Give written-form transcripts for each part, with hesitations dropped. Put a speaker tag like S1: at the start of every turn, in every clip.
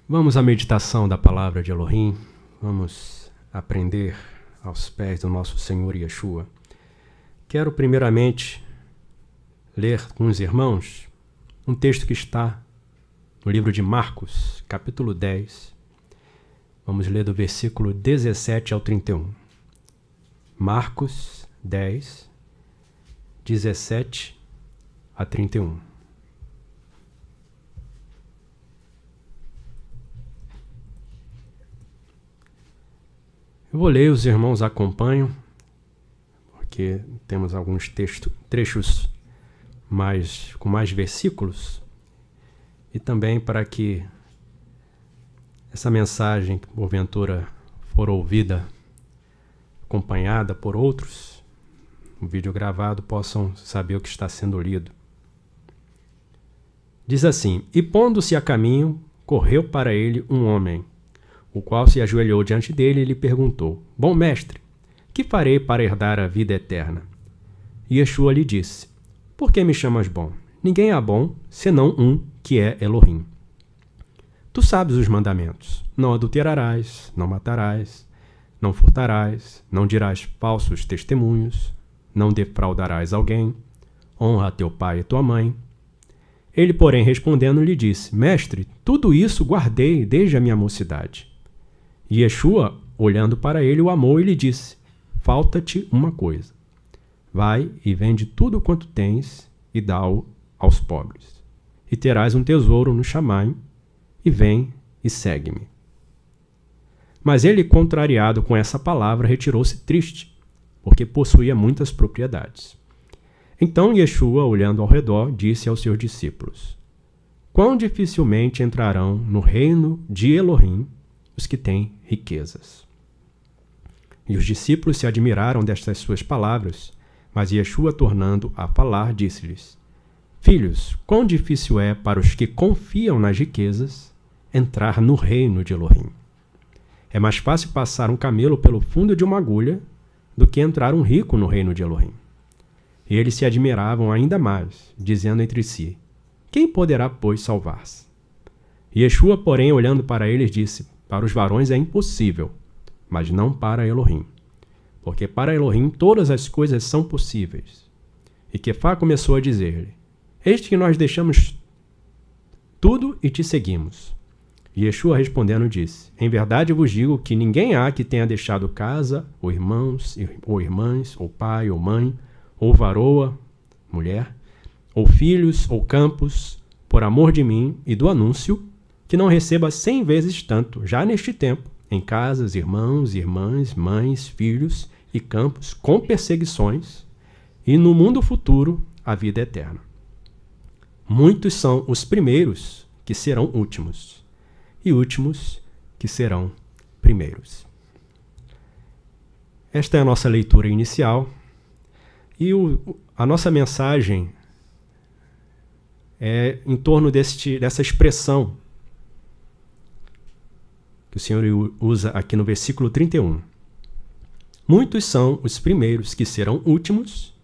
S1: Vamos à meditação da palavra de Elohim. Vamos aprender aos pés do nosso Senhor Yeshua. Quero primeiramente ler com os irmãos um texto que está no livro de Marcos, capítulo 10. Vamos ler do versículo 17 ao 31. Marcos 10, 17 a 31. Eu vou ler, os irmãos acompanham, porque temos alguns trechos com mais versículos, e também para que essa mensagem, que porventura for ouvida, acompanhada por outros, no vídeo gravado, possam saber o que está sendo lido. Diz assim: E pondo-se a caminho, correu para ele um homem, o qual se ajoelhou diante dele e lhe perguntou: Bom mestre, que farei para herdar a vida eterna? E Yeshua lhe disse: Por que me chamas bom? Ninguém há bom, senão um, que é Elohim. Tu sabes os mandamentos: não adulterarás, não matarás, não furtarás, não dirás falsos testemunhos, não defraudarás alguém, honra a teu pai e tua mãe. Ele, porém, respondendo, lhe disse: Mestre, tudo isso guardei desde a minha mocidade. E Yeshua, olhando para ele, o amou e lhe disse: Falta-te uma coisa. Vai e vende tudo quanto tens e dá-o aos pobres. E terás um tesouro no Shamaim, e vem e segue-me. Mas ele, contrariado com essa palavra, retirou-se triste, porque possuía muitas propriedades. Então Yeshua, olhando ao redor, disse aos seus discípulos: Quão dificilmente entrarão no reino de Elohim os que têm riquezas. E os discípulos se admiraram destas suas palavras, mas Yeshua, tornando a falar, disse-lhes: Filhos, quão difícil é para os que confiam nas riquezas entrar no reino de Elohim. É mais fácil passar um camelo pelo fundo de uma agulha do que entrar um rico no reino de Elohim. E eles se admiravam ainda mais, dizendo entre si: Quem poderá, pois, salvar-se? Yeshua, porém, olhando para eles, disse: Para os varões é impossível, mas não para Elohim. Porque para Elohim todas as coisas são possíveis. E Quefá começou a dizer-lhe: Eis que nós deixamos tudo e te seguimos. E Yeshua respondendo disse: Em verdade vos digo que ninguém há que tenha deixado casa, ou irmãos, ou irmãs, ou pai, ou mãe, ou varoa, mulher, ou filhos, ou campos, por amor de mim e do anúncio, que não receba 100 vezes tanto, já neste tempo, em casas, irmãos, irmãs, mães, filhos e campos, com perseguições, e no mundo futuro a vida eterna. Muitos são os primeiros que serão últimos, e últimos que serão primeiros. Esta é a nossa leitura inicial, e a nossa mensagem é em torno dessa expressão que o Senhor usa aqui no versículo 31. Muitos são os primeiros que serão últimos,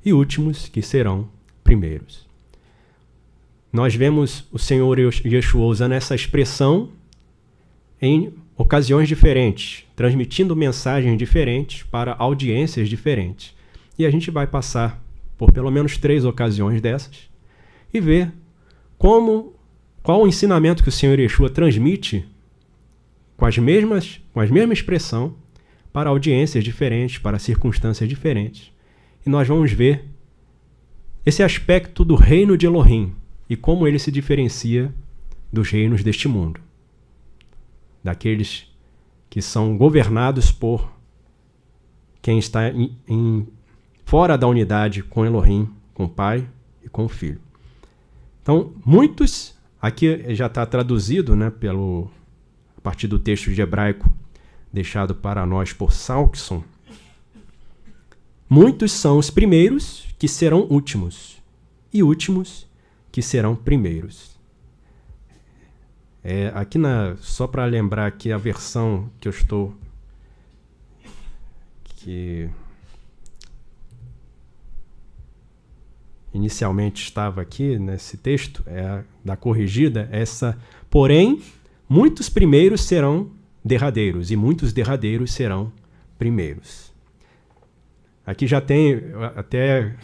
S1: e últimos que serão primeiros. Nós vemos o Senhor Yeshua usando essa expressão em ocasiões diferentes, transmitindo mensagens diferentes para audiências diferentes. E a gente vai passar por pelo menos 3 ocasiões dessas e ver qual o ensinamento que o Senhor Yeshua transmite com a mesma expressão para audiências diferentes, para circunstâncias diferentes. E nós vamos ver esse aspecto do reino de Elohim e como ele se diferencia dos reinos deste mundo, daqueles que são governados por quem está fora da unidade com Elohim, com o Pai e com o Filho. Então, muitos, aqui já está traduzido, né, a partir do texto de hebraico deixado para nós por Salkson. Muitos são os primeiros que serão últimos, e últimos que serão primeiros. Aqui só para lembrar aqui a versão que eu estou... que inicialmente estava aqui nesse texto, da corrigida, essa, porém, muitos primeiros serão derradeiros, e muitos derradeiros serão primeiros. Aqui já tem, até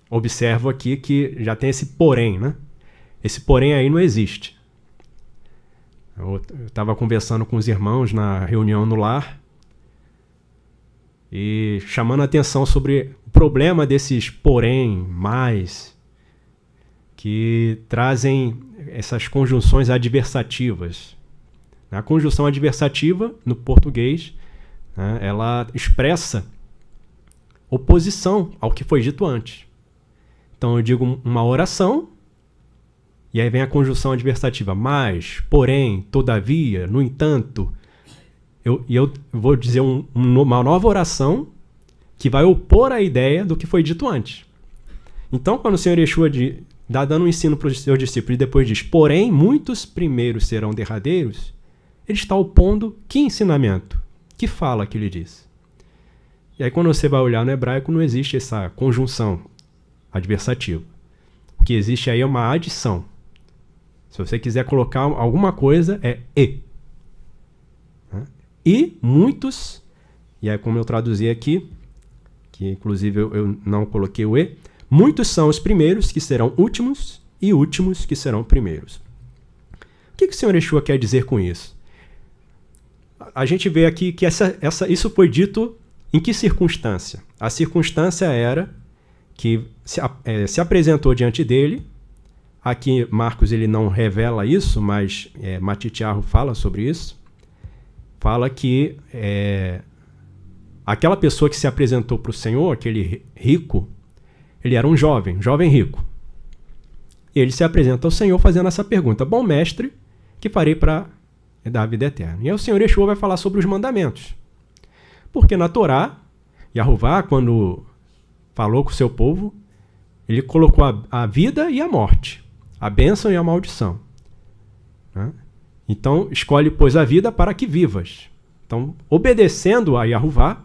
S1: observo aqui que já tem esse porém, né? Esse porém aí não existe. Eu estava conversando com os irmãos na reunião no lar e chamando a atenção sobre o problema desses porém, mais, que trazem essas conjunções adversativas. A conjunção adversativa, no português, né, ela expressa oposição ao que foi dito antes. Então eu digo uma oração, e aí vem a conjunção adversativa, mas, porém, todavia, no entanto. Eu vou dizer uma nova oração que vai opor a ideia do que foi dito antes. Então, quando o Senhor Yeshua dá dando um ensino para os seus discípulos e depois diz, porém, muitos primeiros serão derradeiros, ele está opondo que ensinamento? Que fala que ele diz? E aí, quando você vai olhar no hebraico, não existe essa conjunção adversativa. O que existe aí é uma adição. Se você quiser colocar alguma coisa, é e. E muitos, e aí como eu traduzi aqui, que inclusive eu não coloquei o e, muitos são os primeiros que serão últimos e últimos que serão primeiros. O que o Senhor Yeshua quer dizer com isso? A gente vê aqui que isso foi dito em que circunstância? A circunstância era que se apresentou diante dele. Aqui Marcos ele não revela isso, mas Matitiarro fala sobre isso. Fala que aquela pessoa que se apresentou para o Senhor, aquele rico, ele era um jovem rico. E ele se apresenta ao Senhor fazendo essa pergunta: bom mestre, que farei para dar a vida eterna? E aí o Senhor Yeshua vai falar sobre os mandamentos. Porque na Torá, Yahová, quando falou com o seu povo, ele colocou a vida e a morte, a bênção e a maldição. Né? Então, escolhe, pois, a vida para que vivas. Então, obedecendo a Yahová,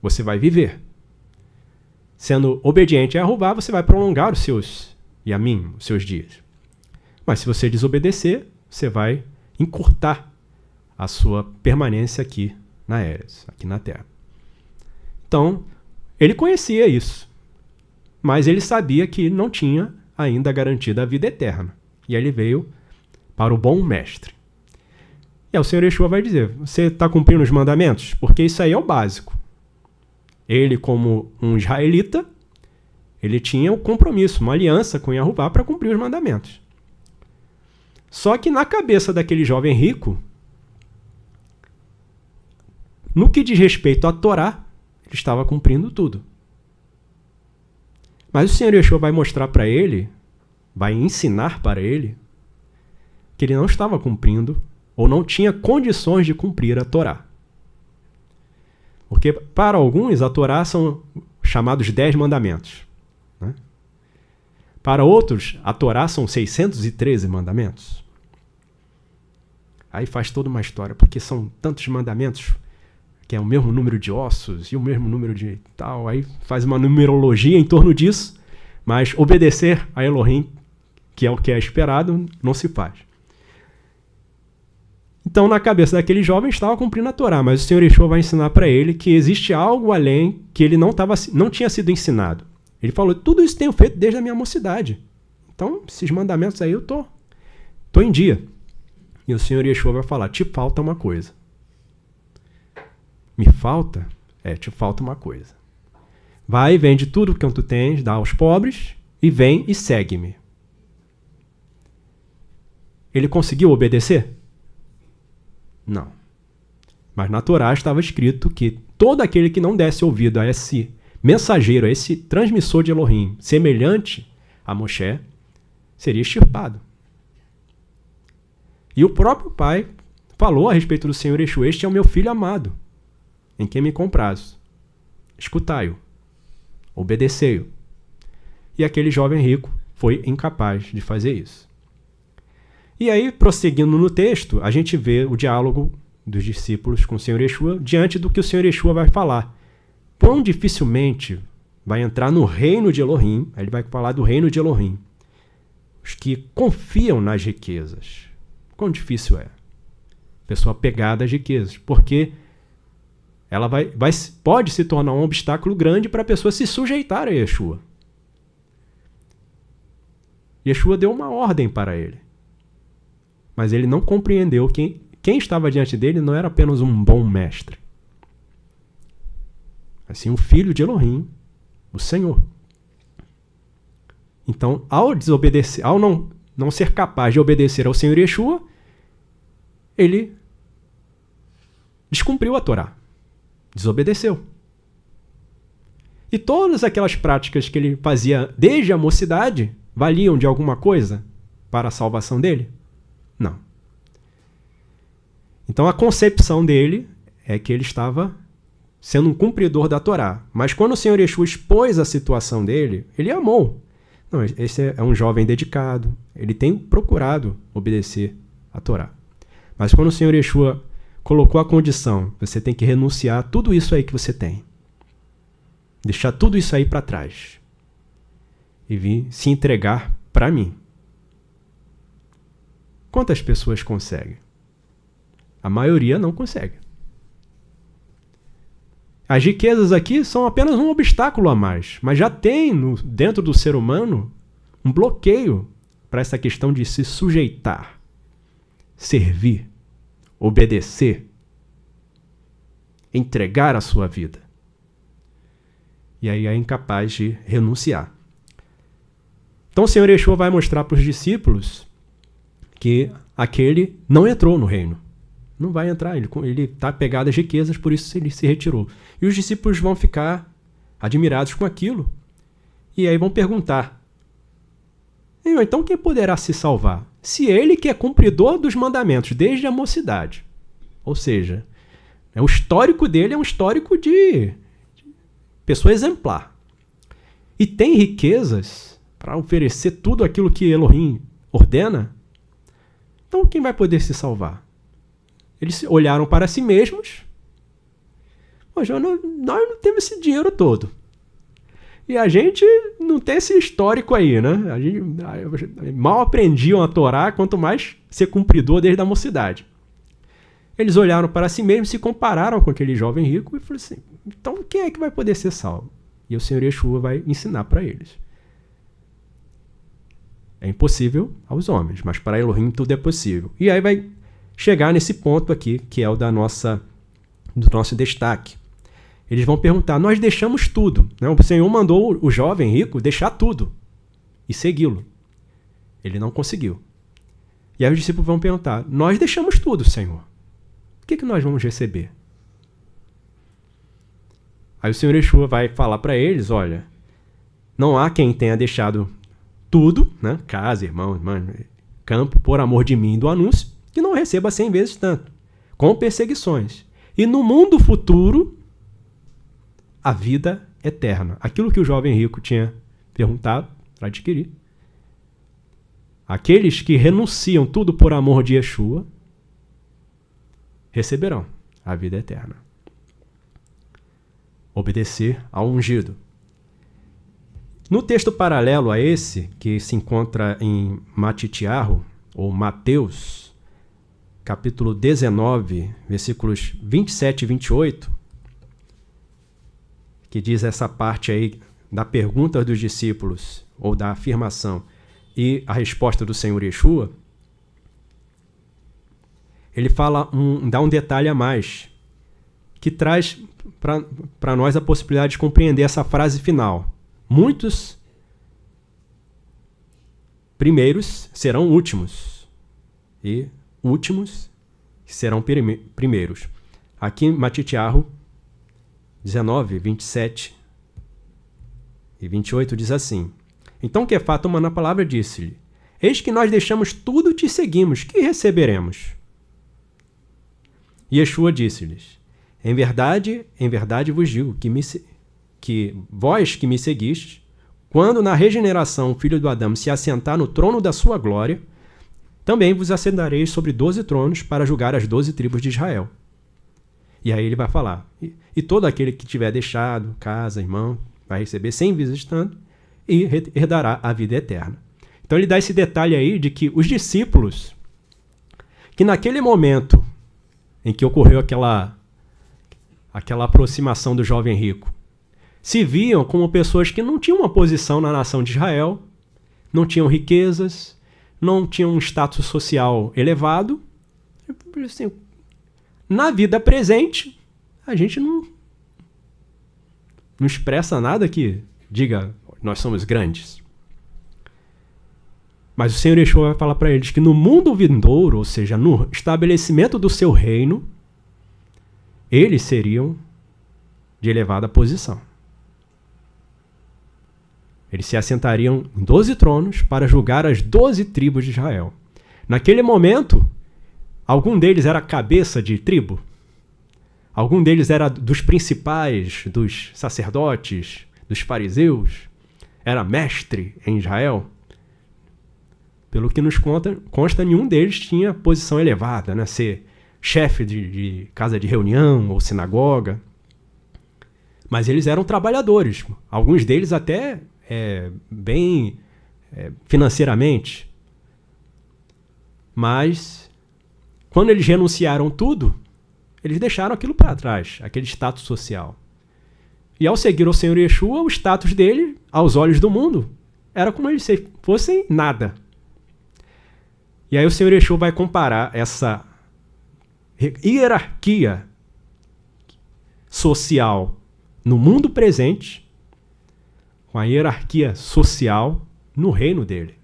S1: você vai viver. Sendo obediente a Yahová, você vai prolongar os seus dias. Mas se você desobedecer, você vai encurtar a sua permanência aqui na Eretz, aqui na Terra. Então, ele conhecia isso, mas ele sabia que não tinha ainda garantida a vida eterna. E aí ele veio para o bom mestre. E aí o Senhor Yeshua vai dizer: você está cumprindo os mandamentos? Porque isso aí é o básico. Ele, como um israelita, ele tinha um compromisso, uma aliança com Yahová para cumprir os mandamentos. Só que na cabeça daquele jovem rico, no que diz respeito à Torá, ele estava cumprindo tudo. Mas o Senhor Yeshua vai mostrar para ele, vai ensinar para ele, que ele não estava cumprindo ou não tinha condições de cumprir a Torá. Porque para alguns a Torá são chamados 10 mandamentos. Né? Para outros, a Torá são 613 mandamentos. Aí faz toda uma história, porque são tantos mandamentos, que é o mesmo número de ossos e o mesmo número de tal, aí faz uma numerologia em torno disso, mas obedecer a Elohim, que é o que é esperado, não se faz. Então, na cabeça daquele jovem, estava cumprindo a Torá, mas o Senhor Yeshua vai ensinar para ele que existe algo além que ele não tinha sido ensinado. Ele falou: tudo isso tenho feito desde a minha mocidade. Então, esses mandamentos aí eu tô em dia. E o Senhor Yeshua vai falar: te falta uma coisa. Me falta? Te falta uma coisa. Vai e vende tudo que tu tens, dá aos pobres, e vem e segue-me. Ele conseguiu obedecer? Não. Mas na Torá estava escrito que todo aquele que não desse ouvido a esse mensageiro, a esse transmissor de Elohim, semelhante a Moshe, seria extirpado. E o próprio Pai falou a respeito do Senhor Yeshua: este é o meu filho amado, em quem me comprazo. Escutai-o, obedecei-o. E aquele jovem rico foi incapaz de fazer isso. E aí, prosseguindo no texto, a gente vê o diálogo dos discípulos com o Senhor Yeshua diante do que o Senhor Yeshua vai falar. Quão dificilmente vai entrar no reino de Elohim, aí ele vai falar do reino de Elohim, os que confiam nas riquezas, Quão difícil é? Pessoa apegada às riquezas, porque ela pode se tornar um obstáculo grande para a pessoa se sujeitar a Yeshua. Yeshua deu uma ordem para ele, mas ele não compreendeu que quem estava diante dele não era apenas um bom mestre, assim, um filho de Elohim, o Senhor. Então, ao desobedecer, ao não ser capaz de obedecer ao Senhor Yeshua, ele descumpriu a Torá, desobedeceu. E todas aquelas práticas que ele fazia desde a mocidade valiam de alguma coisa para a salvação dele? Não. Então a concepção dele é que ele estava sendo um cumpridor da Torá. Mas quando o Senhor Yeshua expôs a situação dele, ele amou. Não, esse é um jovem dedicado, ele tem procurado obedecer a Torá. Mas quando o Senhor Yeshua colocou a condição, você tem que renunciar a tudo isso aí que você tem. Deixar tudo isso aí para trás. E vir se entregar para mim. Quantas pessoas conseguem? A maioria não consegue. As riquezas aqui são apenas um obstáculo a mais, mas já tem dentro do ser humano um bloqueio para essa questão de se sujeitar, servir, obedecer, entregar a sua vida. E aí é incapaz de renunciar. Então o Senhor Yeshua vai mostrar para os discípulos que aquele não entrou no reino. Não vai entrar, ele está apegado às riquezas, por isso ele se retirou. E os discípulos vão ficar admirados com aquilo. E aí vão perguntar, então quem poderá se salvar? Se ele que é cumpridor dos mandamentos desde a mocidade. Ou seja, o histórico dele é um histórico de pessoa exemplar. E tem riquezas para oferecer tudo aquilo que Elohim ordena. Então quem vai poder se salvar? Eles olharam para si mesmos. Poxa, nós não temos esse dinheiro todo. E a gente não tem esse histórico aí, né? A gente mal aprendiam a Torá, quanto mais ser cumpridor desde a mocidade. Eles olharam para si mesmos, se compararam com aquele jovem rico e falaram assim, então quem é que vai poder ser salvo? E o Senhor Yeshua vai ensinar para eles. É impossível aos homens, mas para Elohim tudo é possível. E aí vai chegar nesse ponto aqui, que é o do nosso destaque. Eles vão perguntar, nós deixamos tudo. Né? O Senhor mandou o jovem rico deixar tudo e segui-lo. Ele não conseguiu. E aí os discípulos vão perguntar, nós deixamos tudo, Senhor. O que nós vamos receber? Aí o Senhor Yeshua vai falar para eles, olha, não há quem tenha deixado tudo, né? Casa, irmão, campo, por amor de mim e do anúncio, que não receba 100 vezes tanto, com perseguições. E no mundo futuro, a vida eterna. Aquilo que o jovem rico tinha perguntado para adquirir. Aqueles que renunciam tudo por amor de Yeshua, receberão a vida eterna. Obedecer ao ungido. No texto paralelo a esse, que se encontra em Matitiarro, ou Mateus, capítulo 19, versículos 27 e 28, que diz essa parte aí da pergunta dos discípulos, ou da afirmação, e a resposta do Senhor Yeshua, ele dá um detalhe a mais, que traz para nós a possibilidade de compreender essa frase final. Muitos primeiros serão últimos, e últimos serão primeiros. Aqui em Matitiarro 19, 27 e 28 diz assim, então Kefá, tomando a palavra, disse-lhe, eis que nós deixamos tudo e te seguimos, que receberemos? E Yeshua disse-lhes, em verdade vos digo que vós que me seguistes, quando na regeneração o filho do Adão se assentar no trono da sua glória, também vos assentareis sobre 12 tronos para julgar as 12 tribos de Israel. E aí ele vai falar, e todo aquele que tiver deixado casa, irmão, vai receber 100 vezes tanto e herdará a vida eterna. Então ele dá esse detalhe aí de que os discípulos, que naquele momento em que ocorreu aquela aproximação do jovem rico, se viam como pessoas que não tinham uma posição na nação de Israel, não tinham riquezas, não tinham um status social elevado. Assim, na vida presente, a gente não expressa nada que diga nós somos grandes. Mas o Senhor Yeshua vai falar para eles que no mundo vindouro, ou seja, no estabelecimento do seu reino, eles seriam de elevada posição. Eles se assentariam em 12 tronos para julgar as 12 tribos de Israel. Naquele momento, algum deles era cabeça de tribo? Algum deles era dos principais, dos sacerdotes, dos fariseus? Era mestre em Israel? Pelo que nos consta, nenhum deles tinha posição elevada, né? Ser chefe de casa de reunião ou sinagoga. Mas eles eram trabalhadores. Alguns deles até bem financeiramente. Mas, quando eles renunciaram tudo, eles deixaram aquilo para trás, aquele status social. E ao seguir o Senhor Yeshua, o status dele, aos olhos do mundo, era como eles fossem nada. E aí o Senhor Yeshua vai comparar essa hierarquia social no mundo presente com a hierarquia social no reino dele.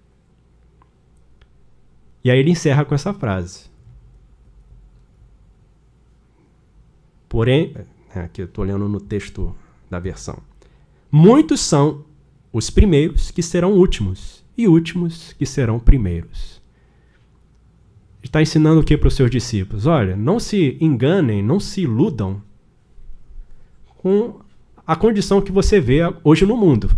S1: E aí ele encerra com essa frase. Porém, aqui eu estou olhando no texto da versão. Muitos são os primeiros que serão últimos, e últimos que serão primeiros. Ele está ensinando o que para os seus discípulos? Olha, não se enganem, não se iludam com a condição que você vê hoje no mundo.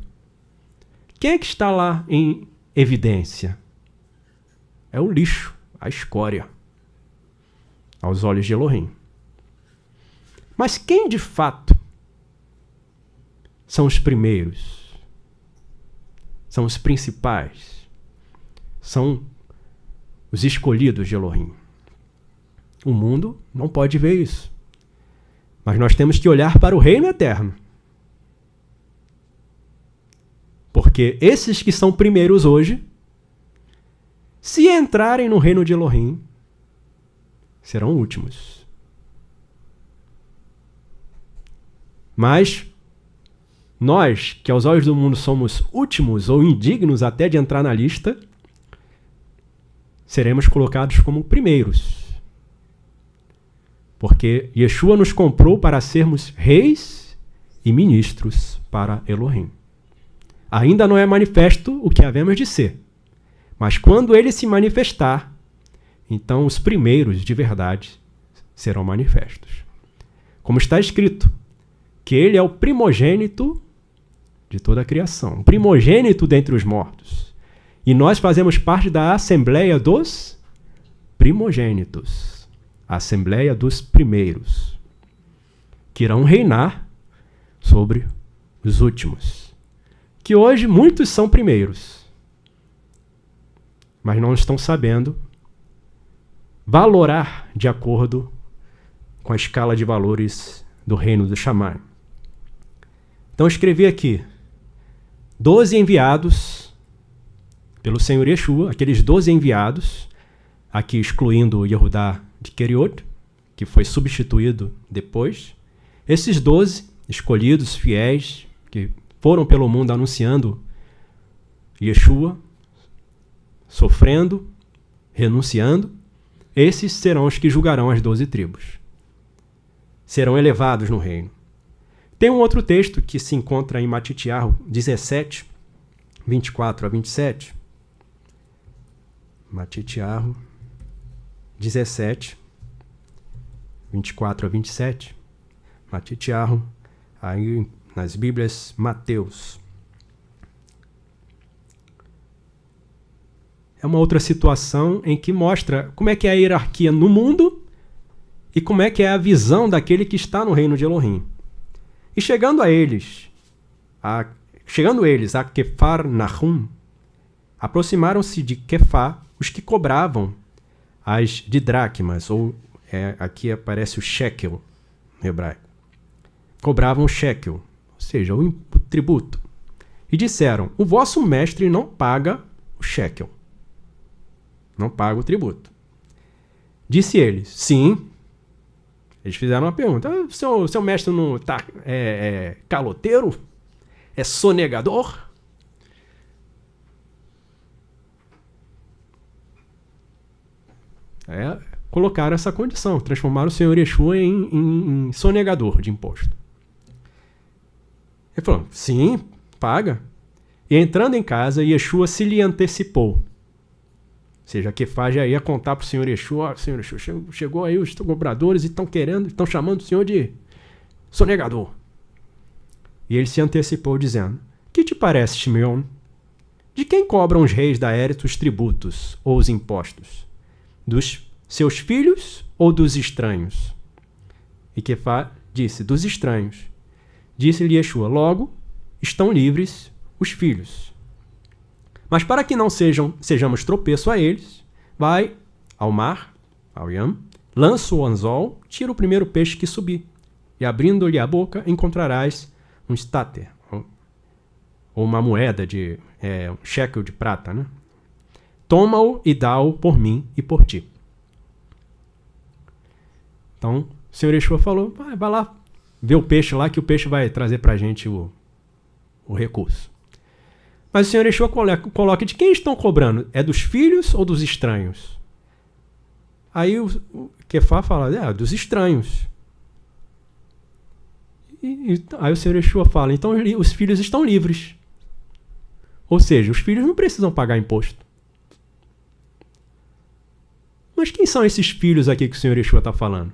S1: Quem é que está lá em evidência? É o lixo, a escória, aos olhos de Elohim. Mas quem de fato são os primeiros? São os principais? São os escolhidos de Elohim? O mundo não pode ver isso. Mas nós temos que olhar para o reino eterno. Porque esses que são primeiros hoje, se entrarem no reino de Elohim, serão últimos. Mas nós, que aos olhos do mundo somos últimos ou indignos até de entrar na lista, seremos colocados como primeiros. Porque Yeshua nos comprou para sermos reis e ministros para Elohim. Ainda não é manifesto o que havemos de ser. Mas quando ele se manifestar, então os primeiros de verdade serão manifestos. Como está escrito, que ele é o primogênito de toda a criação, o primogênito dentre os mortos. E nós fazemos parte da Assembleia dos Primogênitos, a Assembleia dos Primeiros, que irão reinar sobre os últimos. Que hoje muitos são primeiros, mas não estão sabendo valorar de acordo com a escala de valores do reino do Shammai. Então eu escrevi aqui 12 enviados pelo Senhor Yeshua, aqueles 12 enviados, aqui excluindo Yehudá de Keriot, que foi substituído depois. Esses 12 escolhidos, fiéis, que foram pelo mundo anunciando Yeshua, sofrendo, renunciando, esses serão os que julgarão as 12 tribos. Serão elevados no reino. Tem um outro texto que se encontra em Matitiahu 17, 24 a 27. Matitiahu 17, 24 a 27. Matitiahu, aí nas Bíblias, Mateus. É uma outra situação em que mostra como é que é a hierarquia no mundo e como é que é a visão daquele que está no reino de Elohim. E chegando eles a Kefar Nahum, aproximaram-se de Kefá os que cobravam as de dracmas, ou aqui aparece o shekel no hebraico. Cobravam o shekel, ou seja, o tributo. E disseram: o vosso mestre não paga o shekel, não paga o tributo. Disse eles: sim. Eles fizeram uma pergunta: seu mestre não é caloteiro? É sonegador? Colocaram essa condição, transformaram o Senhor Yeshua em sonegador de imposto. Ele falou: sim, paga. E entrando em casa, Yeshua se lhe antecipou. Ou seja, Kefá já ia contar para o Senhor Yeshua: Senhor Yeshua, chegou aí os cobradores e estão chamando o Senhor de sonegador. E ele se antecipou dizendo: que te parece, Shimeon? De quem cobram os reis da Eretz os tributos ou os impostos? Dos seus filhos ou dos estranhos? E Kefá disse: dos estranhos. Disse-lhe Yeshua: logo, estão livres os filhos. Mas para que não sejamos tropeço a eles, vai ao mar, ao Yam, lança o anzol, tira o primeiro peixe que subir, e abrindo-lhe a boca encontrarás um stater, ou uma moeda de um shekel de prata, né? Toma-o e dá-o por mim e por ti. Então, o Senhor Yeshua falou: vai lá ver o peixe lá, que o peixe vai trazer para a gente o recurso. Mas o Senhor Yeshua coloca: de quem estão cobrando? É dos filhos ou dos estranhos? Aí o Kefá fala: dos estranhos. Aí o Senhor Yeshua fala: então os filhos estão livres. Ou seja, os filhos não precisam pagar imposto. Mas quem são esses filhos aqui que o Senhor Yeshua está falando?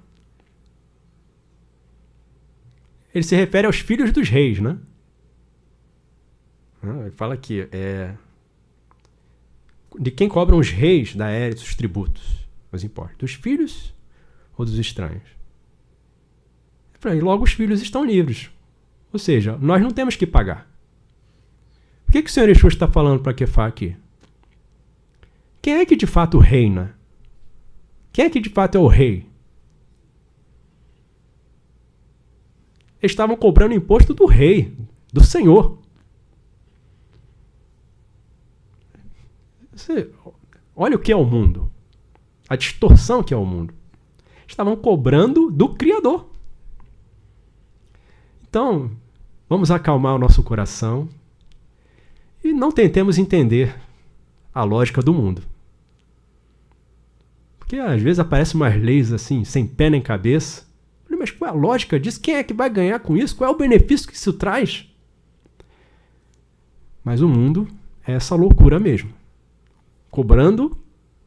S1: Ele se refere aos filhos dos reis, né? Ele fala aqui: de quem cobram os reis da Eretz os tributos, os impostos? Dos filhos ou dos estranhos? E logo os filhos estão livres. Ou seja, nós não temos que pagar. O que o Senhor Yeshua está falando para Kefá aqui? Quem é que de fato reina? Quem é que de fato é o rei? Eles estavam cobrando imposto do rei, do Senhor. Olha o que é o mundo. A distorção que é o mundo. Estavam cobrando do Criador. Então, vamos acalmar o nosso coração e não tentemos entender a lógica do mundo. Porque às vezes aparecem umas leis assim, sem pé nem cabeça. Mas qual é a lógica disso? Quem é que vai ganhar com isso? Qual é o benefício que isso traz? Mas o mundo é essa loucura mesmo. Cobrando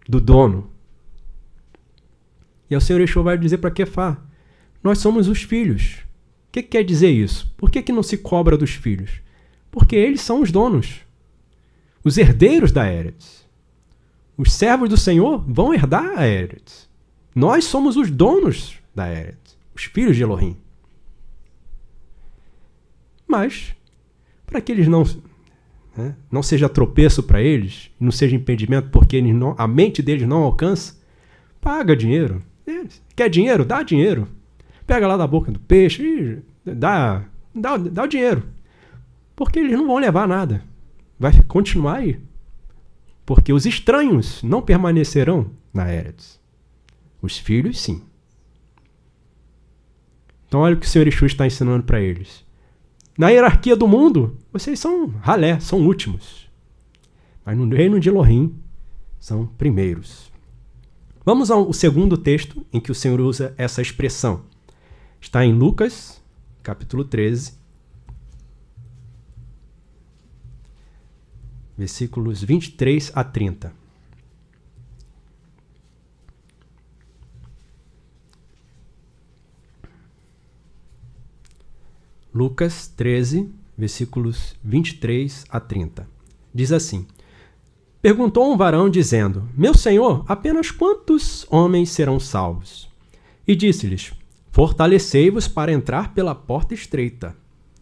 S1: do dono. E o Senhor Yeshua vai dizer para Kefá: nós somos os filhos. O que quer dizer isso? Por que não se cobra dos filhos? Porque eles são os donos. Os herdeiros da Eretz. Os servos do Senhor vão herdar a Eretz. Nós somos os donos da Eretz. Os filhos de Elohim. Mas, para que eles não seja tropeço para eles, não seja impedimento porque a mente deles não alcança, paga dinheiro. Quer dinheiro? Dá dinheiro. Pega lá da boca do peixe e dá o dinheiro. Porque eles não vão levar nada. Vai continuar aí. Porque os estranhos não permanecerão na Eretz. Os filhos, sim. Então olha o que o Senhor Yeshua está ensinando para eles. Na hierarquia do mundo, vocês são ralé, são últimos. Mas no reino de Elohim, são primeiros. Vamos ao segundo texto em que o Senhor usa essa expressão. Está em Lucas, capítulo 13, versículos 23 a 30. Lucas 13, versículos 23 a 30. Diz assim: perguntou um varão dizendo: meu senhor, apenas quantos homens serão salvos? E disse-lhes: fortalecei-vos para entrar pela porta estreita.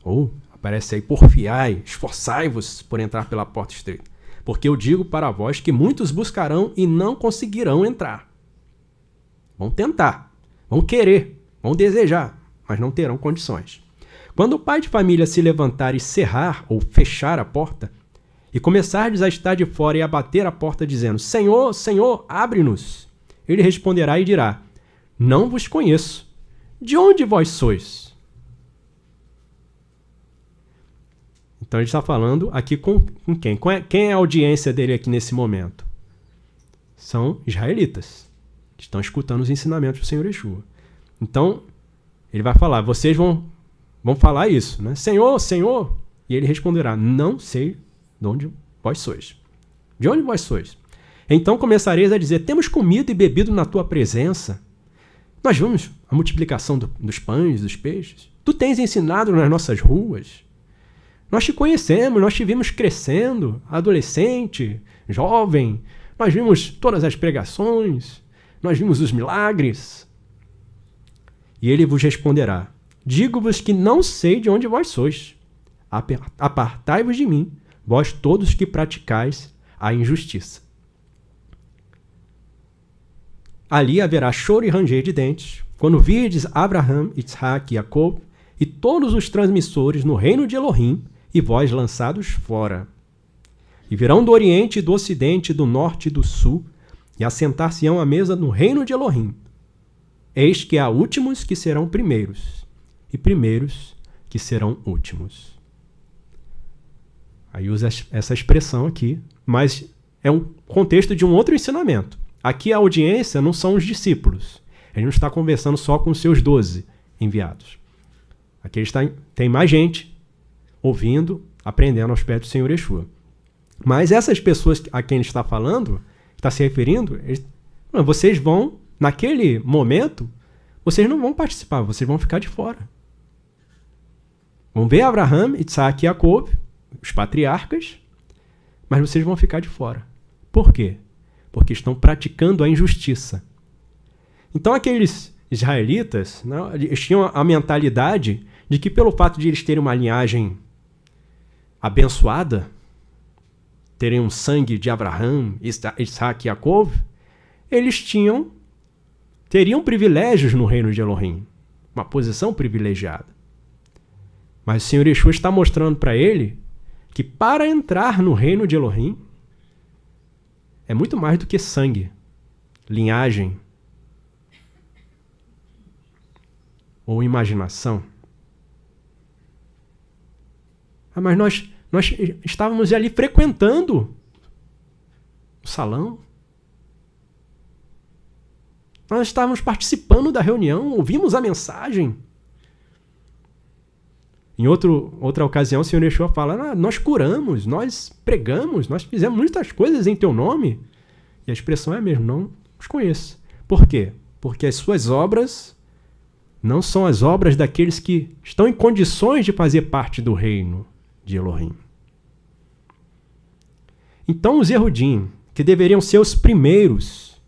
S1: Ou, aparece aí, porfiai, esforçai-vos por entrar pela porta estreita. Porque eu digo para vós que muitos buscarão e não conseguirão entrar. Vão tentar, vão querer, vão desejar, mas não terão condições. Quando o pai de família se levantar e cerrar ou fechar a porta, e começardes a estar de fora e a bater a porta dizendo, Senhor, Senhor, abre-nos, ele responderá e dirá, não vos conheço. De onde vós sois? Então ele está falando aqui com quem? Quem é a audiência dele aqui nesse momento? São israelitas, que estão escutando os ensinamentos do Senhor Yeshua. Então, ele vai falar, vocês vão falar isso, né? Senhor, Senhor. E ele responderá, não sei de onde vós sois. De onde vós sois? Então começareis a dizer, temos comido e bebido na tua presença. Nós vimos a multiplicação dos pães, dos peixes. Tu tens ensinado nas nossas ruas. Nós te conhecemos, nós te vimos crescendo, adolescente, jovem. Nós vimos todas as pregações, nós vimos os milagres. E ele vos responderá, digo-vos que não sei de onde vós sois. Apartai-vos de mim, vós todos que praticais a injustiça. Ali haverá choro e ranger de dentes, quando virdes Abraham, Isaac e Jacob e todos os transmissores no reino de Elohim, e vós lançados fora. E virão do oriente e do ocidente, do norte e do sul, e assentar-se-ão à mesa no reino de Elohim. Eis que há últimos que serão primeiros, e primeiros que serão últimos. Aí usa essa expressão aqui, mas é um contexto de um outro ensinamento. Aqui a audiência não são os discípulos. Ele não está conversando só com os seus 12 enviados. Aqui tem mais gente ouvindo, aprendendo aos pés do Senhor Yeshua. Mas essas pessoas a quem ele está falando, está se referindo, vocês vão, naquele momento, vocês não vão participar, vocês vão ficar de fora. Vão ver Abraham, Isaac e Jacob, os patriarcas, mas vocês vão ficar de fora. Por quê? Porque estão praticando a injustiça. Então aqueles israelitas, né, eles tinham a mentalidade de que pelo fato de eles terem uma linhagem abençoada, terem um sangue de Abraham, Isaac e Jacob, eles teriam privilégios no reino de Elohim, uma posição privilegiada. Mas o Senhor Yeshua está mostrando para ele que para entrar no reino de Elohim é muito mais do que sangue, linhagem ou imaginação. Mas nós estávamos ali frequentando o salão. Nós estávamos participando da reunião, ouvimos a mensagem. Em outra ocasião, o Senhor Yeshua fala, nós curamos, nós pregamos, nós fizemos muitas coisas em teu nome. E a expressão é a mesma, não os conheço. Por quê? Porque as suas obras não são as obras daqueles que estão em condições de fazer parte do reino de Elohim. Então os Yehudim, que deveriam ser os primeiros,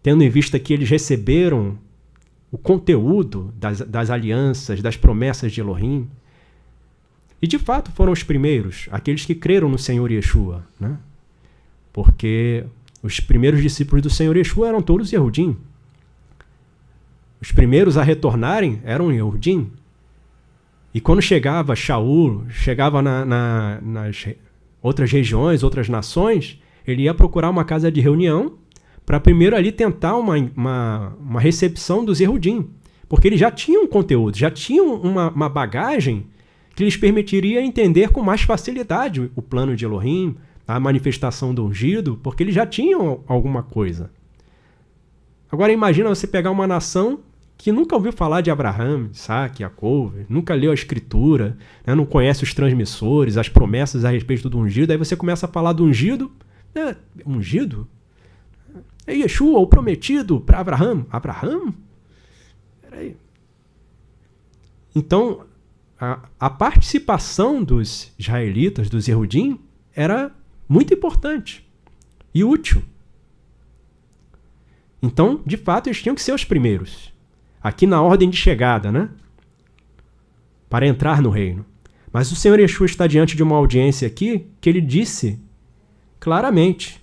S1: tendo em vista que eles receberam o conteúdo das alianças, das promessas de Elohim, e de fato foram os primeiros, aqueles que creram no Senhor Yeshua, né? Porque os primeiros discípulos do Senhor Yeshua eram todos Yehudim. Os primeiros a retornarem eram Yehudim. E quando chegava Shaul, chegava nas outras regiões, outras nações, ele ia procurar uma casa de reunião para primeiro ali tentar uma recepção dos Yehudim. Porque eles já tinham conteúdo, já tinham uma bagagem que lhes permitiria entender com mais facilidade o plano de Elohim, a manifestação do ungido, porque eles já tinham alguma coisa. Agora imagina você pegar uma nação que nunca ouviu falar de Abraham, Isaac, Jacob, nunca leu a escritura, né, não conhece os transmissores, as promessas a respeito do ungido, aí você começa a falar do ungido, ungido? É Yeshua, o prometido para Abraham. Abraham? Peraí. Então, a participação dos israelitas, dos Yehudim, era muito importante e útil. Então, de fato, eles tinham que ser os primeiros. Aqui na ordem de chegada, né? Para entrar no reino. Mas o Senhor Yeshua está diante de uma audiência aqui que ele disse claramente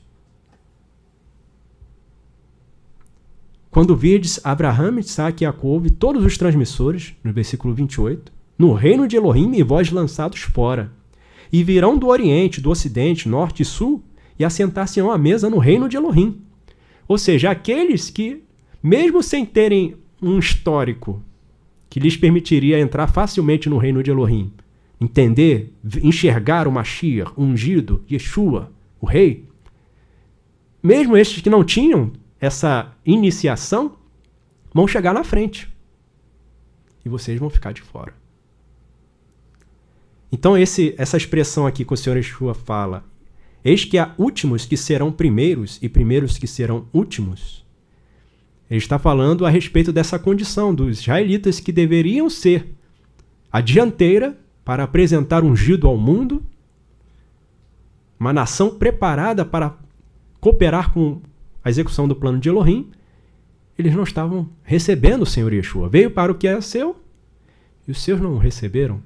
S1: quando virdes Abraão, Isaque e Jacob, todos os transmissores, no versículo 28, no reino de Elohim e vós lançados fora. E virão do Oriente, do Ocidente, Norte e Sul, e assentar-se-ão à mesa no reino de Elohim. Ou seja, aqueles que, mesmo sem terem um histórico que lhes permitiria entrar facilmente no reino de Elohim, entender, enxergar o Mashiach, o ungido, Yeshua, o rei, mesmo estes que não tinham essa iniciação, vão chegar na frente. E vocês vão ficar de fora. Então essa expressão aqui que o Senhor Yeshua fala, eis que há últimos que serão primeiros e primeiros que serão últimos, ele está falando a respeito dessa condição dos israelitas que deveriam ser a dianteira para apresentar ungido ao mundo, uma nação preparada para cooperar com a execução do plano de Elohim. Eles não estavam recebendo o Senhor Yeshua. Veio para o que é seu e os seus não o receberam.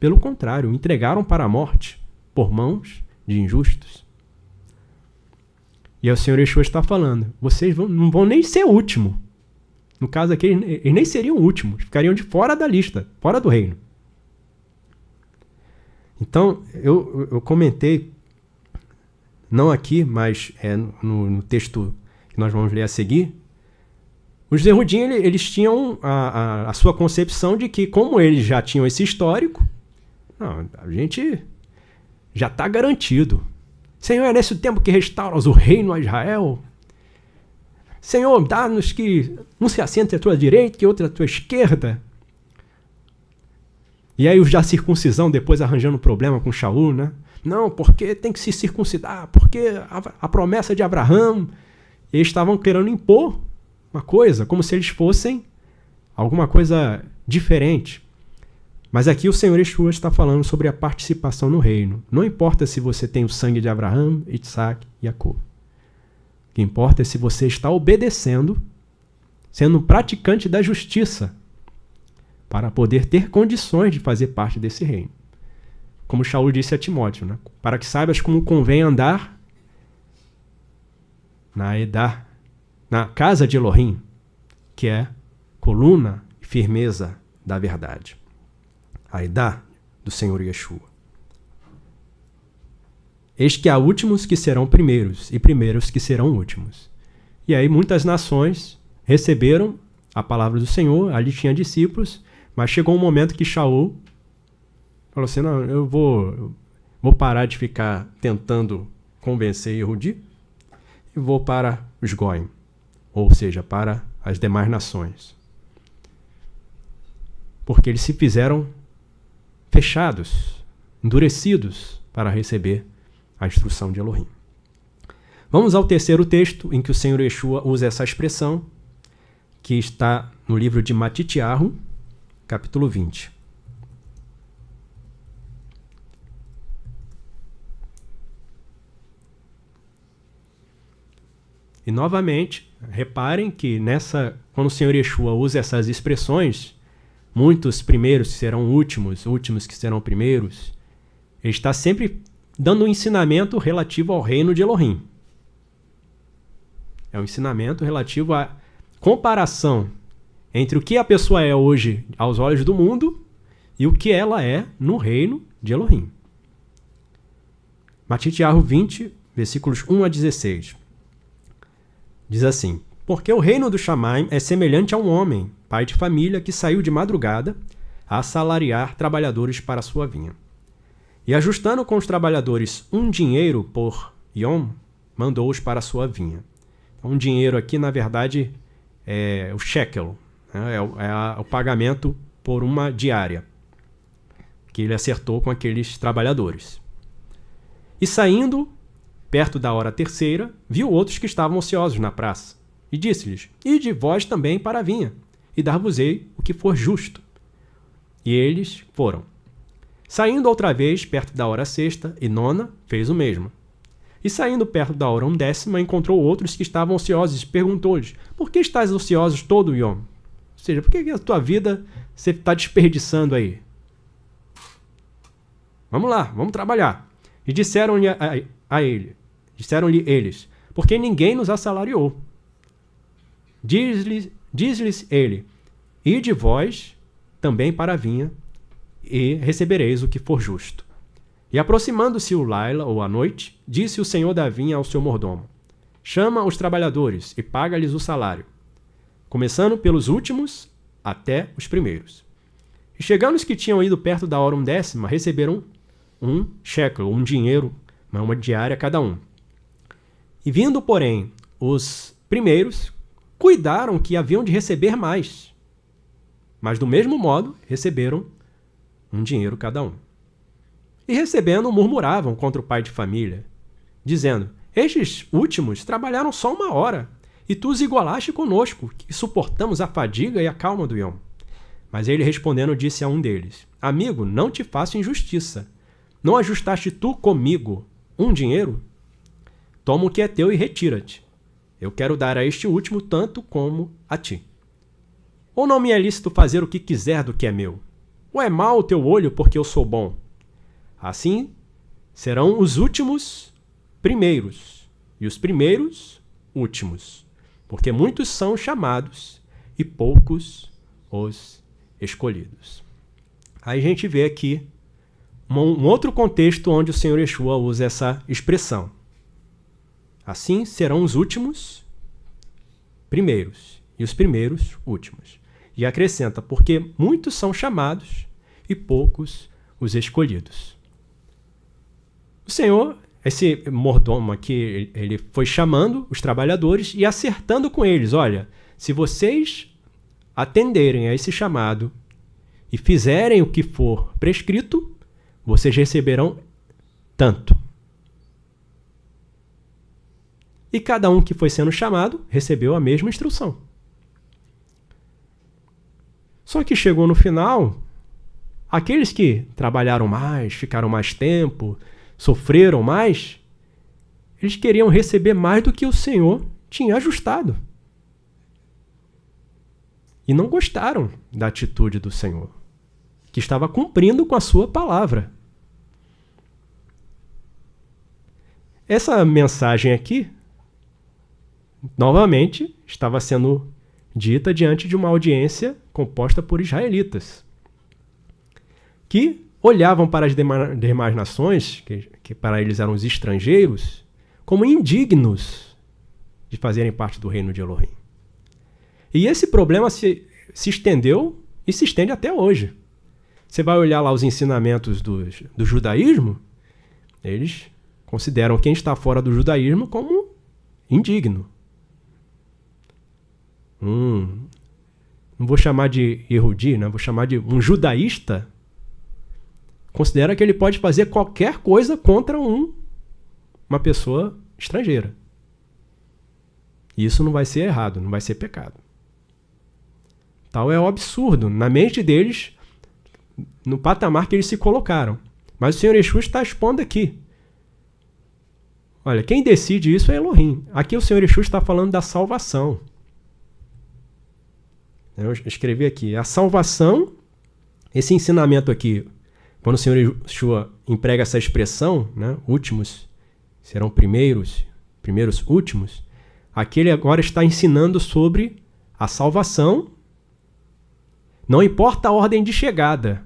S1: Pelo contrário, o entregaram para a morte por mãos de injustos. E aí o Senhor Yeshua está falando, vocês não vão nem ser o último. No caso aqui, eles nem seriam últimos, ficariam de fora da lista, fora do reino. Então, eu comentei, não aqui, mas no texto que nós vamos ler a seguir, os Zerudim, eles tinham a sua concepção de que, como eles já tinham esse histórico, não, a gente já está garantido. Senhor, é nesse tempo que restauras o reino a Israel. Senhor, dá-nos que um se assente à tua direita e outro à tua esquerda. E aí os da circuncisão depois arranjando problema com Shaul, né? Não, porque tem que se circuncidar, porque a promessa de Abraão. Eles estavam querendo impor uma coisa, como se eles fossem alguma coisa diferente. Mas aqui o Senhor Yeshua está falando sobre a participação no reino. Não importa se você tem o sangue de Abraão, Isaac e Jacob. O que importa é se você está obedecendo, sendo um praticante da justiça, para poder ter condições de fazer parte desse reino. Como Shaul disse a Timóteo, né? Para que saibas como convém andar na casa de Elohim, que é coluna e firmeza da verdade. A Edá do Senhor Yeshua. Eis que há últimos que serão primeiros e primeiros que serão últimos. E aí muitas nações receberam a palavra do Senhor, ali tinha discípulos, mas chegou um momento que Shaul falou assim, não, eu vou parar de ficar tentando convencer Yehudi e vou para os Goim, ou seja, para as demais nações. Porque eles se fizeram fechados, endurecidos para receber a instrução de Elohim. Vamos ao terceiro texto em que o Senhor Yeshua usa essa expressão, que está no livro de Matitiahu, capítulo 20. E novamente, reparem que quando o Senhor Yeshua usa essas expressões, muitos primeiros que serão últimos, últimos que serão primeiros, ele está sempre dando um ensinamento relativo ao reino de Elohim. É um ensinamento relativo à comparação entre o que a pessoa é hoje aos olhos do mundo e o que ela é no reino de Elohim. Matitiahu 20, versículos 1 a 16. Diz assim, porque o reino do Shamaim é semelhante a um homem, pai de família, que saiu de madrugada a assalariar trabalhadores para a sua vinha. E ajustando com os trabalhadores um dinheiro por yom, mandou-os para a sua vinha. Então, um dinheiro aqui, na verdade, é o shekel, né? É o pagamento por uma diária que ele acertou com aqueles trabalhadores. E saindo, perto da hora terceira, viu outros que estavam ociosos na praça, e disse-lhes, ide vós também para a vinha, e dar-vos-ei o que for justo. E eles foram. Saindo outra vez, perto da hora sexta e nona, fez o mesmo. E saindo perto da hora 10ª, encontrou outros que estavam ociosos e perguntou-lhes, por que estás ociosos todo o yom? Ou seja, por que a tua vida você está desperdiçando aí? Vamos lá, vamos trabalhar. E disseram-lhe eles, porque ninguém nos assalariou. Diz-lhes ele: ide vós também para a vinha, e recebereis o que for justo. E aproximando-se o Laila, ou a noite, disse o senhor da vinha ao seu mordomo: chama os trabalhadores e paga-lhes o salário, começando pelos últimos até os primeiros. E chegando os que tinham ido perto da hora 10ª, receberam um shekel, um dinheiro, uma diária cada um. E vindo, porém, os primeiros, cuidaram que haviam de receber mais, mas do mesmo modo receberam um dinheiro cada um. E recebendo, murmuravam contra o pai de família, dizendo: estes últimos trabalharam só 1 hora, e tu os igualaste conosco, que suportamos a fadiga e a calma do Yom. Mas ele respondendo disse a um deles: amigo, não te faço injustiça. Não ajustaste tu comigo um dinheiro? Toma o que é teu e retira-te. Eu quero dar a este último tanto como a ti. Ou não me é lícito fazer o que quiser do que é meu? Ou é mau o teu olho porque eu sou bom? Assim serão os últimos primeiros, e os primeiros últimos, porque muitos são chamados e poucos os escolhidos. Aí a gente vê aqui um outro contexto onde o Senhor Yeshua usa essa expressão. Assim serão os últimos primeiros e os primeiros últimos. E acrescenta: porque muitos são chamados e poucos os escolhidos. O Senhor, esse mordomo aqui, ele foi chamando os trabalhadores e acertando com eles: olha, se vocês atenderem a esse chamado e fizerem o que for prescrito, vocês receberão tanto. E cada um que foi sendo chamado recebeu a mesma instrução. Só que chegou no final, aqueles que trabalharam mais, ficaram mais tempo, sofreram mais, eles queriam receber mais do que o Senhor tinha ajustado. E não gostaram da atitude do Senhor, que estava cumprindo com a sua palavra. Essa mensagem aqui, novamente, estava sendo dita diante de uma audiência composta por israelitas, que olhavam para as demais nações, que para eles eram os estrangeiros, como indignos de fazerem parte do reino de Elohim. E esse problema se estendeu e se estende até hoje. Você vai olhar lá os ensinamentos do judaísmo, eles consideram quem está fora do judaísmo como indigno. Não vou chamar de erudi, né? Vou chamar de um judaísta. Considera que ele pode fazer qualquer coisa contra uma pessoa estrangeira. E isso não vai ser errado, não vai ser pecado. Tal é o absurdo na mente deles, no patamar que eles se colocaram. Mas o Senhor Yeshua está expondo aqui. Olha, quem decide isso é Elohim. Aqui o Senhor Yeshua está falando da salvação. Eu escrevi aqui, a salvação, esse ensinamento aqui, quando o Senhor Yeshua emprega essa expressão, né, últimos serão primeiros, primeiros últimos, aqui ele agora está ensinando sobre a salvação, não importa a ordem de chegada.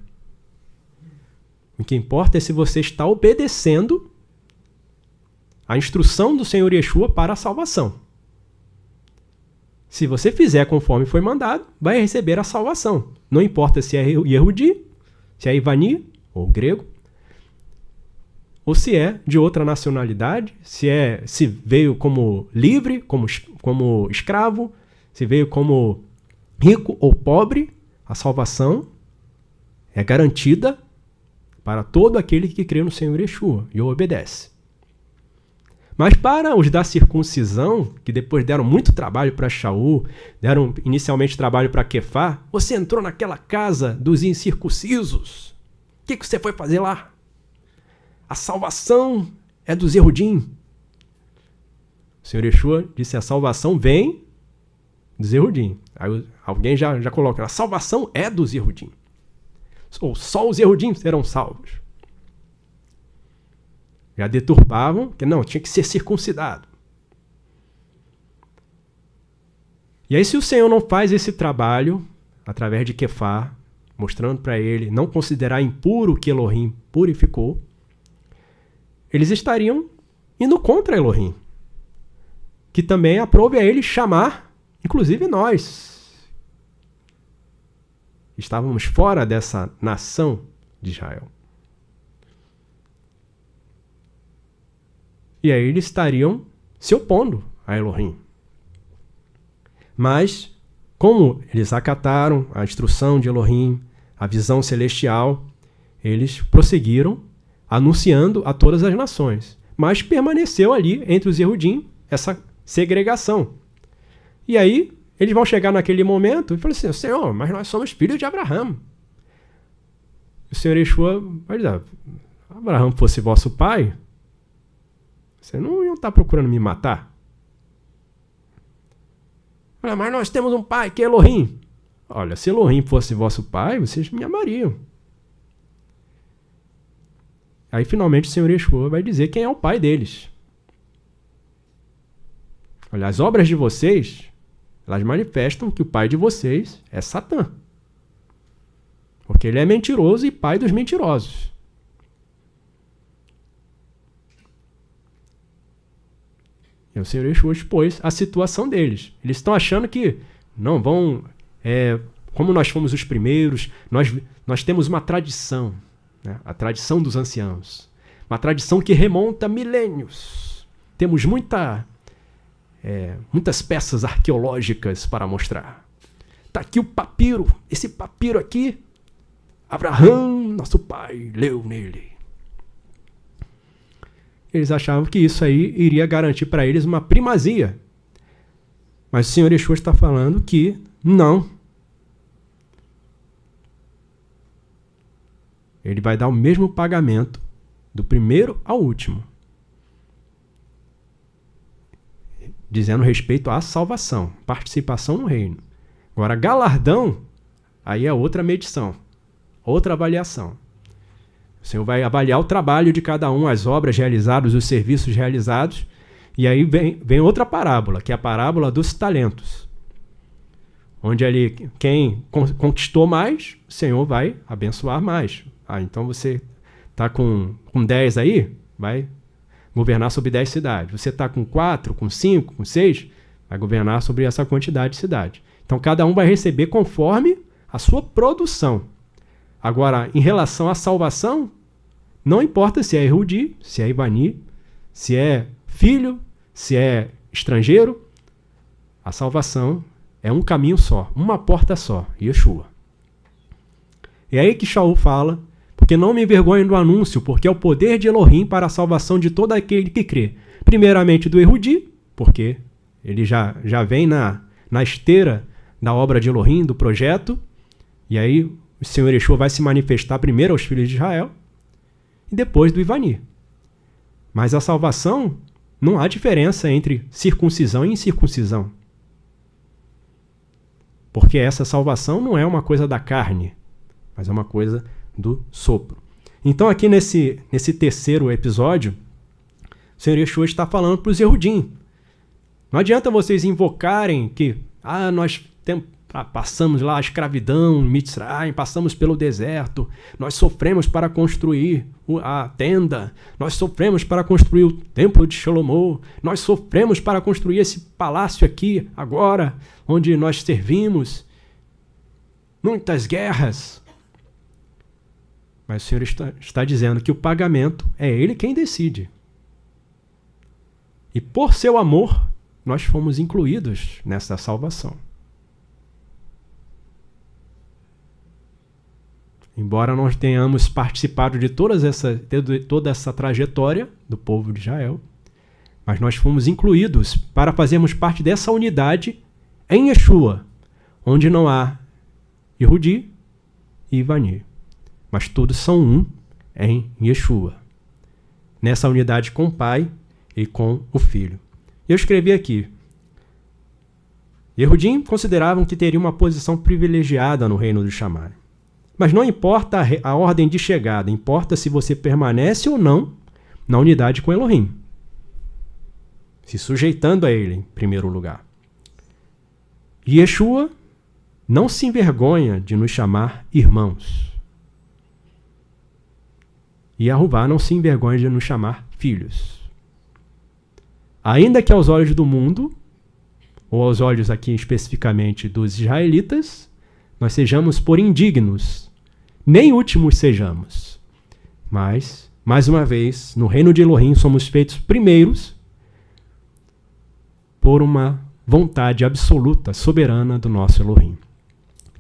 S1: O que importa é se você está obedecendo a instrução do Senhor Yeshua para a salvação. Se você fizer conforme foi mandado, vai receber a salvação. Não importa se é Yehudi, se é Ivani, ou grego, ou se é de outra nacionalidade, se veio como livre, como escravo, se veio como rico ou pobre, a salvação é garantida para todo aquele que crê no Senhor Yeshua e o obedece. Mas para os da circuncisão, que depois deram muito trabalho para Shaul, deram inicialmente trabalho para Kefá, você entrou naquela casa dos incircuncisos. O que você foi fazer lá? A salvação é dos Yehudim. O Senhor Yeshua disse: a salvação vem dos Yehudim. Aí alguém já coloca: a salvação é dos Yehudim. Ou só os Yehudim serão salvos. Já deturpavam que não, tinha que ser circuncidado. E aí, se o Senhor não faz esse trabalho, através de Quefar, mostrando para ele não considerar impuro o que Elohim purificou, eles estariam indo contra Elohim, que também aprove a ele chamar, inclusive nós. Estávamos fora dessa nação de Israel. E aí eles estariam se opondo a Elohim. Mas, como eles acataram a instrução de Elohim, a visão celestial, eles prosseguiram anunciando a todas as nações. Mas permaneceu ali, entre os Yehudim, essa segregação. E aí, eles vão chegar naquele momento e falam assim, Senhor, mas nós somos filhos de Abraão. O Senhor Yeshua vai dizer, Abraão fosse vosso pai, vocês não iam estar procurando me matar? Mas nós temos um pai que é Elohim. Olha, se Elohim fosse vosso pai, vocês me amariam. Aí, finalmente, o Senhor Yeshua vai dizer quem é o pai deles. Olha, as obras de vocês, elas manifestam que o pai de vocês é Satã. Porque ele é mentiroso e pai dos mentirosos. E o Senhor Yeshua expôs a situação deles. Eles estão achando que não vão... como nós fomos os primeiros, nós temos uma tradição, né? A tradição dos anciãos. Uma tradição que remonta a milênios. Temos muitas peças arqueológicas para mostrar. Está aqui o papiro. Esse papiro aqui, Abraão, nosso pai, leu nele. Eles achavam que isso aí iria garantir para eles uma primazia. Mas o Senhor Yeshua está falando que não. Ele vai dar o mesmo pagamento do primeiro ao último. Dizendo respeito à salvação, participação no reino. Agora, galardão, aí é outra medição, outra avaliação. O Senhor vai avaliar o trabalho de cada um, as obras realizadas, os serviços realizados. E aí vem outra parábola, que é a parábola dos talentos. Onde ali, quem conquistou mais, o Senhor vai abençoar mais. Então você está com 10 aí, vai governar sobre 10 cidades. Você está com 4, com 5, com 6, vai governar sobre essa quantidade de cidades. Então cada um vai receber conforme a sua produção. Agora, em relação à salvação, não importa se é Yehudi, se é Ivani, se é filho, se é estrangeiro, a salvação é um caminho só, uma porta só, Yeshua. É aí que Shaul fala, porque não me envergonho do anúncio, porque é o poder de Elohim para a salvação de todo aquele que crê. Primeiramente do Yehudi, porque ele já vem na esteira da obra de Elohim, do projeto, e aí o Senhor Yeshua vai se manifestar primeiro aos filhos de Israel, e depois do Ivani. Mas a salvação, não há diferença entre circuncisão e incircuncisão. Porque essa salvação não é uma coisa da carne, mas é uma coisa do sopro. Então aqui nesse terceiro episódio, o Senhor Yeshua está falando para os Yehudim. Não adianta vocês invocarem que nós passamos lá a escravidão, Mitzrayim, passamos pelo deserto, nós sofremos para construir a tenda, nós sofremos para construir o templo de Salomão, nós sofremos para construir esse palácio aqui, agora, onde nós servimos, muitas guerras. Mas o Senhor está dizendo que o pagamento é Ele quem decide. E por seu amor, nós fomos incluídos nessa salvação. Embora nós tenhamos participado de toda essa trajetória do povo de Israel, mas nós fomos incluídos para fazermos parte dessa unidade em Yeshua, onde não há Yehudi e Ivani, mas todos são um em Yeshua, nessa unidade com o Pai e com o Filho. Eu escrevi aqui, Yehudim consideravam que teria uma posição privilegiada no reino do Shammai. Mas não importa a ordem de chegada, importa se você permanece ou não na unidade com Elohim, se sujeitando a Ele em primeiro lugar. Yeshua não se envergonha de nos chamar irmãos. E Yahová não se envergonha de nos chamar filhos. Ainda que aos olhos do mundo, ou aos olhos aqui especificamente dos israelitas, nós sejamos por indignos, nem últimos sejamos. Mas, mais uma vez, no reino de Elohim somos feitos primeiros por uma vontade absoluta, soberana do nosso Elohim.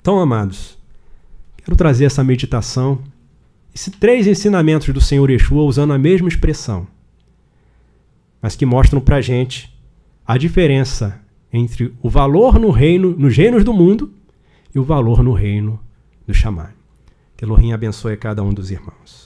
S1: Então, amados, quero trazer essa meditação, esses 3 ensinamentos do Senhor Yeshua usando a mesma expressão, mas que mostram para a gente a diferença entre o valor no reino, nos reinos do mundo e o valor no reino do Shammai. Que Elohim abençoe a cada um dos irmãos.